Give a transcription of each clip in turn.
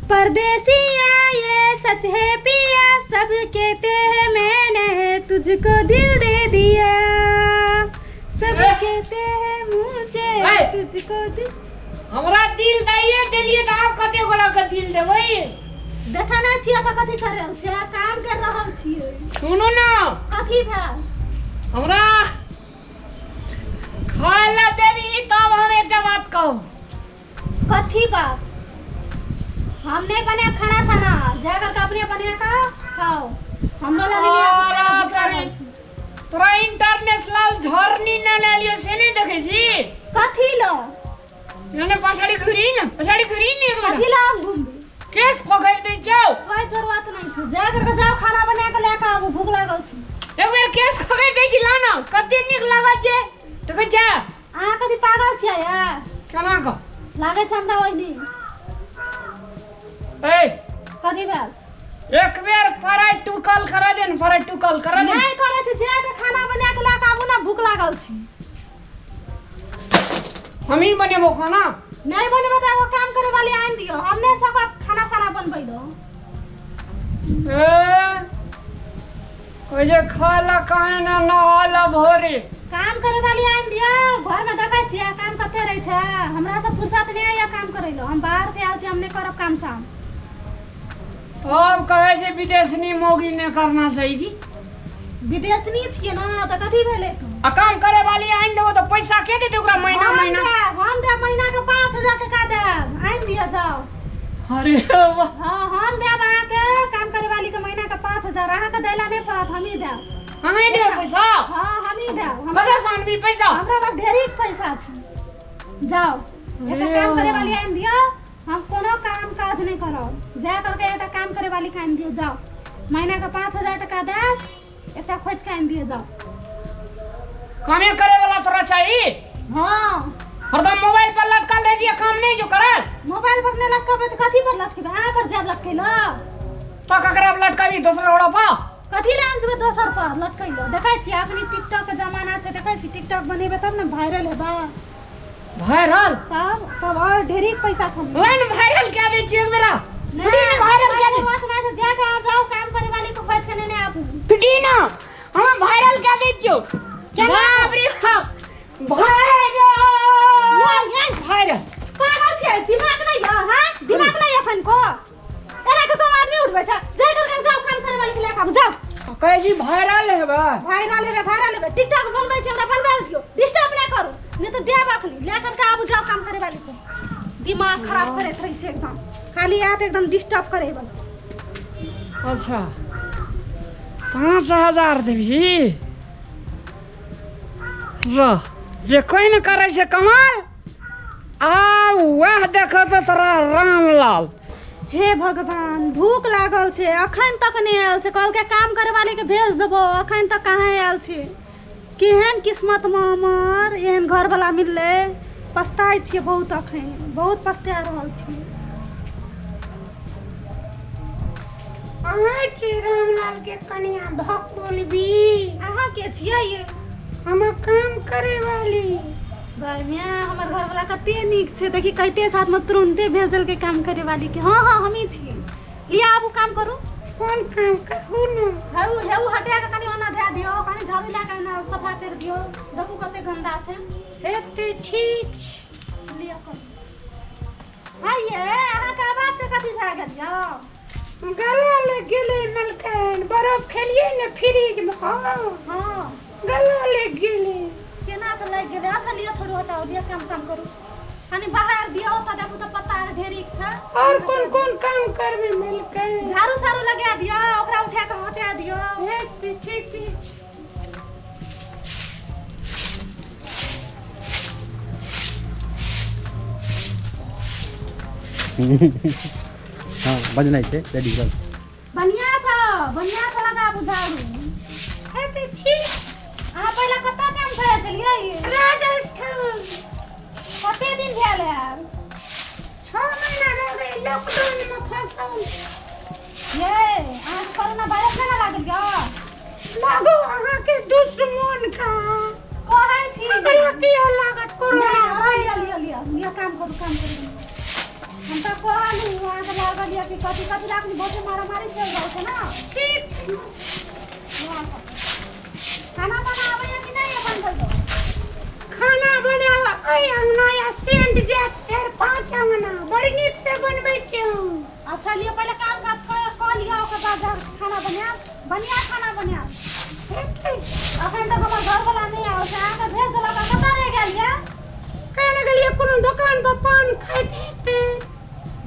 परदेसिया ये सच है पिया, सब कहते हैं मैंने तुझको दिल दे दिया, सब कहते हैं मुझे तुझको दिल। हमरा दिल दैए देलिए त आप कते गोला के दिल देबै? देखा ना छिया त कथि कर रहल छै, काम कर रहल छियै। सुनो ना, कथि भेल? हमरा खाए ला देबी तब हम एकटा बात कहू। कथी बात? हम नहीं बने खाना साना, जाकर के अपने बने का खाओ। हमरो ला ले तोरा इंटरनेशनल झरनी न ले लियो से नहीं देखे जी। कथी लो? यानी पछाड़ी घुरी न कथी ला घूम केस पकड़ दे जाओ। कोई जरूरत नहीं छै, जाकर के जाओ खाना बना के लेके आबू, भूख लागल छै। एक बेर केस पकड़ दे छी लाना, कते नीक लागत छै तो कह जा। आ कथी पागल छियै या? केना क लागे छै हमरा ओइनी। ए कथी भेल? एक बेर प्रैक्टिकल करा दे न, प्रैक्टिकल करा दे। नहीं करे छै, जे खाना बना के लेके आबू ना, भूख लागल छै। हम ही बनेबो खाना? नहीं बनेबो त एगो काम करे वाली आन दियो, हमने सब खाना साना बनबै दो। जे खाला काहे ना नहाला भोरे? काम करे वाली आन दियो, घर में देखै छियै काम कते रहै छै, हमरा सब फुर्सत नहीं है काम करै लो, हम बाहर से आल छी, हम नहीं करब काम शाम। अब कहे छै विदेशनी मौगी ने करना चाहिए। विदेशनी छियै ना त कथी भेलै? आ काम करे वाली आइन देबो त पैसा के देते ओकरा महीना महीना? हम दे महीना के 5000 टका देब, आइन दियो जाओ। अरे वाह, हां हम देब अहाँ के काम करे वाली के महीना के 5000, अहाँ के देला नहीं पड़त, हम ही देब। अहाँ ही देब पैसा? हां हम ही देब। कते सानबी पैसा? हमरा लग ढेरिक पैसा छै, जाओ एटा काम करे वाली आइन दियो, हम कोनो काम काज नहीं करब, जा करके एटा काम करे वाली के आइन दियो, जाओ महीना के 5000 टका देब, एटा खोज के आइन दियो, जाओ। कामे करे वाला तोरा चाहिए? हां हरदम मोबाइल पर लटकल रह जिए, काम नहीं जो करे। मोबाइल पर नहीं लटकबे त कथी पर लटकबे? अहाँ पर जेब लटकेलो तो ककरा पर लटकाबी? दूसरा ओड़ा पर कथी लान जबे दोसर पर लटकैलो? देखै छी अपनी टिकटॉक के जमाना छै, देखै छी टिकटॉक बनेबे तब ना वायरल हेबा। वायरल? तब और ढेरिक पैसा कमाबे। लाइन वायरल क्या दे छी मेरा? नहीं वायरल क्या दे? बात ना से जाके आ जाओ, काम करे वाली को खोज के नहीं आबू। पिटी ना, हम वायरल क्या दे छियो? बाप रे बाप, वायरल वायरल। पागल छै, दिमाग नहीं है? हां दिमाग नहीं है अपन को? एना के आवाज नहीं उठबे छै, जाकर के जाओ काम करे वाली के लेके आबू, जाओ। कहे जी वायरल हेबे? वायरल हेबे टिकटॉक बनबै छी, हमरा बनबा दियो, डिस्टर्ब नहीं करू, नहीं तो देब अखनी, लेकर के आबू, जाओ काम करे वाली को। दिमाग खराब करैत रहै छै एकदम, खाली आत एकदम डिस्टर्ब करे वाला। अच्छा 5000 देबी? रह जे कोई न करे छै कमाल, आ वह देखो तो तोरा रामलाल। हे भगवान, भूख लागल छै, अखन तक नहीं आयल छै, कहल के काम करे वाली के भेज देबो, अखन तक कहाँ आयल छै। केहन किस्मत में हमर एहन घर वाला मिलले, पछताई छियै बहुत, अखन बहुत पछता रहल छी। अहाँ छी रामलाल के कनिया भक बोलबी? अहाँ के छियै ये? हम काम करे वाली। गरमिया हमर घर वाला कते नीक छै, देखी कहते साथ में तुरंते भेज देल के काम करे वाली के। हां हां हम ही छी, लिया आबू काम करू। कोन काम करू न? हेउ हटिया के कनी ओना धै दियो, कनी झाड़ू ला के ना सफा कर दियो, देखू कते गंदा छै। एते ठीक छै, लिया कर। हां ये अहाँ के आवाज से कथि भै गेल यो? गला लग गेले मलकन, बर्फ खेलिए न फ्रिज में। हां गला लग गेले। केना के लग गेले? अच्छा लिया छोड़ो, हटाओ, लिया काम करू, कनी बाहर दियो त देखू त पत्ता ढेरिक छै। और कौन काम करबे मलकन? झाड़ू सारू लगा दियो, ओकरा उठा के हटा दियो। ठीक हाँ बजना छै रेडी कर, बढ़िया से लगाबू झाड़ू। है ठीक। अहाँ पहले कतऽ काम करे छलियै? राजस्थान। कते दिन भेल है? 6 महीना रहबै लॉकडाउन में फंसल। ये अहाँ कोरोना वायरस ना लागल या? लागो अहाँ के दुश्मन का कहै छी। हमरा की लागत कोरोना? लिया काम करू। हम तो कहलू वहाँ के लागल या कि कथी कथी राखनी बहुत मारामारी चल जाए छै ना। ठीक छै। खाना बनावे या कि नहीं अपन भइलो? खाना बनावा आई अंगना या सेंट जात 4-5 अंगना बड़ी नीक से बनबै छी हम। अच्छा लिए पहले काम काज कर लिया ओकर बाद खाना बना बढ़िया खाना बना। अखन तक हमर घर वाला नहीं आवे छै, अहाँ के भेज देला त कतऽ रह गेल ये? कहने गेलिए कोनो दुकान पर पान खाइत हेतै।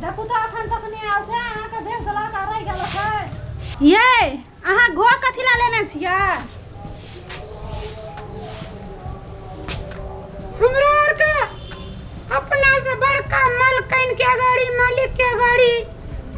देखू तो अखन तक नहीं आवे छै, अहाँ के भेज देला त रह गेल छै। ये अहाँ घो कथी ला लेने छियै? हमरा आर के अपना से बड़का मलकन के गाड़ी मालिक के गाड़ी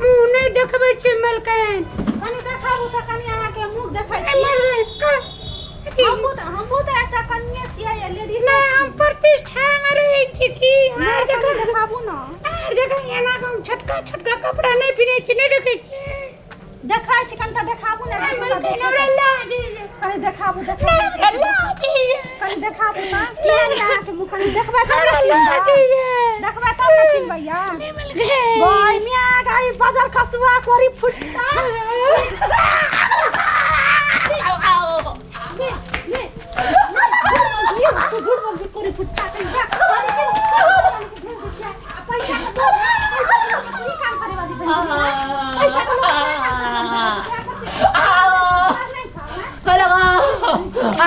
मुंह नहीं देखबै छै मलकन। कनी देखाबू त कनी अहाँ के मुंह देखै छी। हमहू त एकटा कनिये छियै ये लेडीज। नहीं हम प्रतिष्ठा में रहै छी की हर जगह देखाबू न। हर जगह एना हम छोटका छोटका कपड़ा नहीं पहिरै छी, नहीं देखै छी। देखै छी कनिटा देखाबू ने। हमरा लाज कनी देखाबू हमरा लाज कनी देखाबू त केहन अहाँ के मुंह कनी देखबै त हमरा लाज देखबै तब न चिन्हबै या। भाई मिया गाई बाजार खसुआ कोरी फुटता। तू झूठ बोल कोरी फुटता कहीं जा। पैसा नहीं काम करे वाली पैसा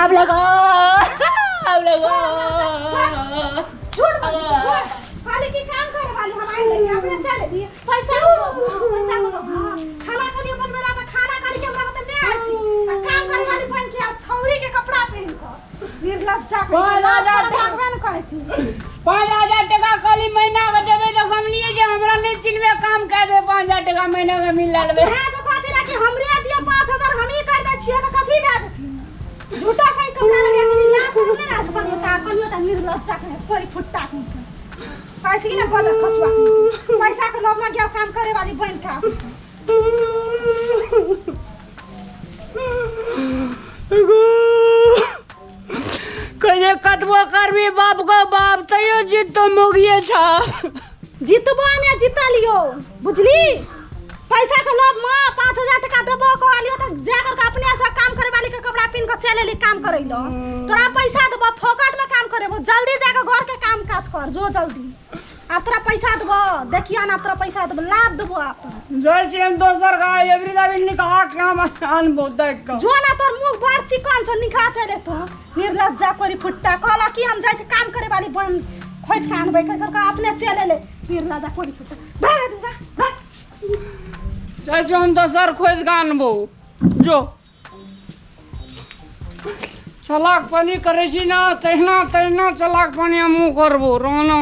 आप लगाओ झूठ खाली की काम करे वाली हमारे लिए अपने चले दिए पैसा को खाना के लिए बनवेला त खाना करी के हमरा बता ले आसी काम करे वाली बन के अब छौरी के कपड़ा पहन के निर्लज्जा के भगवान करे छी। 5,000 टका खाली महीना के देबे तो हम लिए जे हमरा नहीं चिलबे काम कर दे 5,000 टका महीना के मिल लेबे। है तो कहती रहा कि हमरे दियो 5,000 हम ही कर दे छियो त कथी बात झूठा सही कपड़ा लगा के ला सकने ना अपन बता कनियोटा निर्लज्जा के कोरी फुटता के पैसे की ना बदल खसवा पैसा के लोभ में क्या काम करे वाली बन का। कहे कतबो करबी बाप को बाप तयो जीत तो मोगिए छा। जितबो ने जिता लियो बुझली। पैसा के लोभ में 5,000 टका देबो कहलियो त जाकर के अपने से काम करे वाली के कपड़ा पहन के चले ली काम करे लो। तोरा पैसा देबो फोकट में काम करेबो जल्दी जाके घर के काम काज कर जो जल्दी। आ तोरा पैसा देबो देखियो ना तोरा पैसा देबो लाद देबो आप जल छी हम दोसर का एवरीदा बिल निकाह के हम अनबो देख के जो ना तोर मुंह बड़ चिकन छ निखा से रे तो निर्लज्जा कोरी फुटता कहला कि हम जाय से काम करे वाली बन खोज के आनबै कर के अपने चले ले निर्लज्जा कोरी फुटता भाग जल छी हम दोसर खोज के अनबो जो चलाक पानी करे छी ना तहिना चलाक पानी हमहू करबो रहना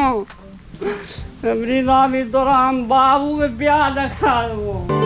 एवरीदा भी तोरा हम बाबू के ब्याह देखा देबो।